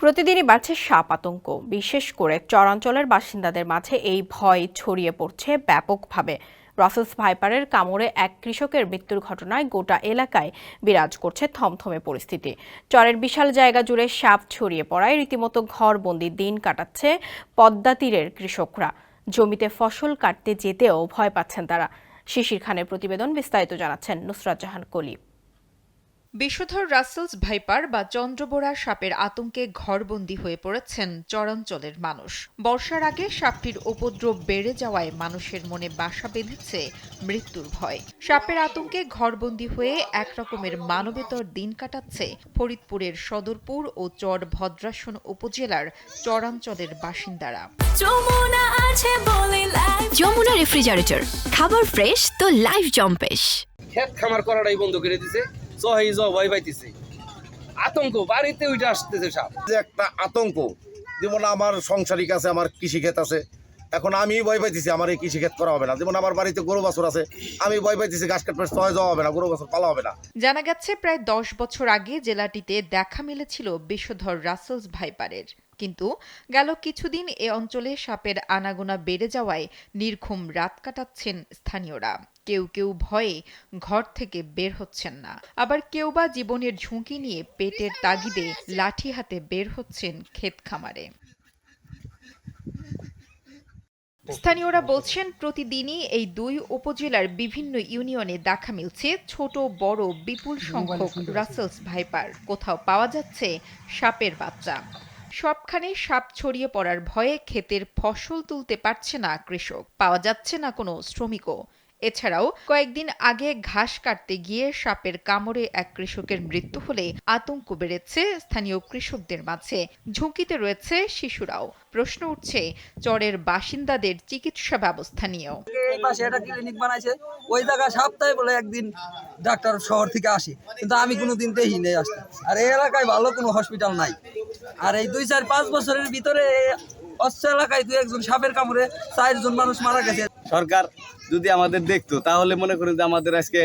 প্রতিদিনই বাড়ছে সাপ আতঙ্ক। বিশেষ করে চরাঞ্চলের বাসিন্দাদের মাঝে এই ভয় ছড়িয়ে পড়ছে ব্যাপকভাবে। রাসেলস ভাইপারের কামড়ে এক কৃষকের মৃত্যুর ঘটনায় গোটা এলাকায় বিরাজ করছে থমথমে পরিস্থিতি। চরের বিশাল জায়গা জুড়ে সাপ ছড়িয়ে পড়ায় রীতিমতো ঘরবন্দি দিন কাটাচ্ছে পদ্মা তীরের কৃষকরা। জমিতে ফসল কাটতে যেতেও ভয় পাচ্ছেন তারা। শিশির খানের প্রতিবেদন, বিস্তারিত জানাচ্ছেন নুসরাত জাহান কলি। বিষধর রাসেলস ভাইপার বা চন্দ্রবোরা সাপের আতঙ্কে ঘরবন্দি হয়ে পড়েছেন চরাঞ্চলের মানুষ। বর্ষার আগে সাপটির উপদ্রব বেড়ে যাওয়ায় মানুষের মনে বাসা বেঁধেছে মৃত্যুর ভয়। সাপের আতঙ্কে ঘরবন্দি হয়ে একরকমের মানবেতর দিন কাটাচ্ছে ফরিদপুরের সদরপুর ও চর ভদ্রাসন উপজেলার চরাঞ্চলের বাসিন্দারা। যমুনা রেফ্রিজারেটর, খাবার ফ্রেশ তো লাইফ জম্পেশ। খেত খামার করাটাই বন্ধ করে দিছে। ভয় পাইতেছে, আতঙ্ক বাড়িতে উঠে আসতেছে সাপ। একটা আতঙ্ক, যেমন আমার সংসারিক আছে, আমার কৃষিক্ষেত আছে, এখন আমি ভয় পাইতেছি আমার এই কৃষিক্ষেত করা হবে না। যেমন আমার বাড়িতে গরু বাছুর আছে, আমি ভয় পাইতেছি ঘাস কাটতে যাওয়া হবে না, গরু বাছুর পালা হবে না। জানা গেছে প্রায় 10 বছর আগে জেলাটিতে দেখা মিলেছিল বিষধর রাসেলস ভাইপারের, কিন্তু গেল কিছুদিন এ অঞ্চলে সাপের আনাগোনা বেড়ে যাওয়ায় নির্ঘুম রাত কাটাচ্ছেন স্থানীয়রা। কেউ কেউ ভয়ে ঘর থেকে বের হচ্ছেন না, আবার কেউ বা জীবনের ঝুঁকি নিয়ে পেটের তাগিদে লাঠি হাতে বের হচ্ছেন ক্ষেত খামারে। স্থানীয়রা বলছেন প্রতিদিনই এই দুই উপজেলার বিভিন্ন ইউনিয়নে দেখা মিলছে ছোট বড় বিপুল সংখ্যক রাসেলস ভাইপার। কোথাও পাওয়া যাচ্ছে সাপের বাচ্চা। সবখানে সাপ ছড়িয়ে পড়ার ভয়ে ক্ষেতের ফসল তুলতে পারছে না কৃষক, পাওয়া যাচ্ছে না কোনো শ্রমিকও। এছাড়াও কয়েকদিন আগে ঘাস কাটতে গিয়ে সাপের কামড়ে এক কৃষকের মৃত্যু হলে আতঙ্ক বেড়েছে স্থানীয় কৃষকদের মাঝে। ঝুঁকিতে রয়েছে শিশুরাও। প্রশ্ন উঠছে চরের বাসিন্দাদের চিকিৎসা ব্যবস্থা নিয়েও। এই পাশে একটা ক্লিনিক বানাইছে, ওই জায়গায় সপ্তাহে বলে একদিন ডাক্তার শহর থেকে আসে, কিন্তু আমি কোনোদিন দেখি নেই আসতে। আর এই এলাকায় ভালো কোনো হসপিটাল নাই। আর এই 2-4-5 বছরের ভিতরে অস্ত্র এলাকায় 2-1 সাপের কামড়ে 4 জন মানুষ মারা গেছে। সরকার যদি আমাদের দেখতো তাহলে মনে করেন যে আমাদের আজকে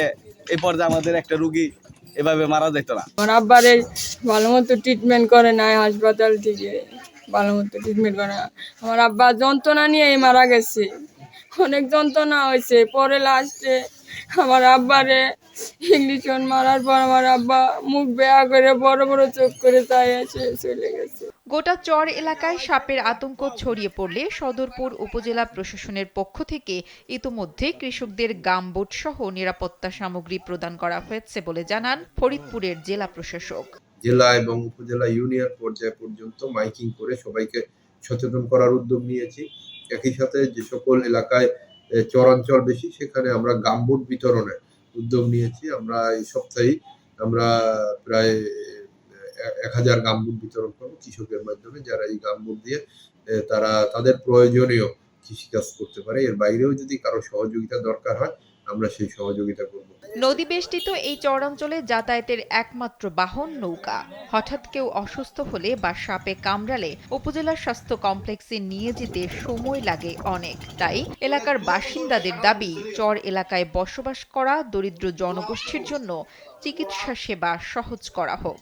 এই পর্যায়ে আমাদের একটা রুগী এভাবে মারা যেত না। আমার আব্বারে ভালো মতো ট্রিটমেন্ট করে নাই, হাসপাতাল থেকে ভালো মতো ট্রিটমেন্ট করে না। আমার আব্বা যন্ত্রণা নিয়ে মারা গেছে, অনেক যন্ত্রণা হয়েছে। পরে লাস্টে আমার আব্বারে ইংলিশন মারার পর আমার আব্বা মুখ বেয়া করে বড় বড় চোখ করে তাই চলে গেছে। গোটা চর এলাকায় সাপের আতঙ্ক ছড়িয়ে পড়লে সদরপুর উপজেলা প্রশাসনের পক্ষ থেকে ইতোমধ্যে কৃষকদের গামবুট সহ নিরাপত্তা সামগ্রী প্রদান করা হয়েছে বলে জানান ফরিদপুরের জেলা প্রশাসক। জেলা এবং উপজেলা ইউনিয়ন পর্যায় পর্যন্ত মাইকিং করে সবাইকে সচেতন করার উদ্যোগ নিয়েছি। একই সাথে যে সকল এলাকায় চরাঞ্চল বেশি সেখানে আমরা গামবুট বিতরণের উদ্যোগ নিয়েছি। আমরা এই সপ্তাহেই আমরা প্রায় 1000 গামবুট বিতরণ করবো কৃষকের মাধ্যমে, যারা এই গামবুট দিয়ে তারা তাদের প্রয়োজনীয় কৃষিকাজ করতে পারে। এর বাইরেও যদি কারো সহযোগিতা দরকার হয় আমরা সেই সহযোগিতা করব। নদী বেষ্টিত এই চরাঞ্চলে যাতায়াতের একমাত্র বাহন নৌকা। হঠাৎ কেউ অসুস্থ হলে বা সাপে কামড়ালে উপজেলা স্বাস্থ্য কমপ্লেক্সে নিয়ে যেতে সময় লাগে অনেক। তাই এলাকার বাসিন্দাদের দাবি চর এলাকায় বসবাস করা দরিদ্র জনগোষ্ঠীর জন্য চিকিৎসা সেবা সহজ করা হোক।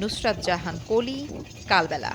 নুসরাত জাহান কলি, কালবেলা।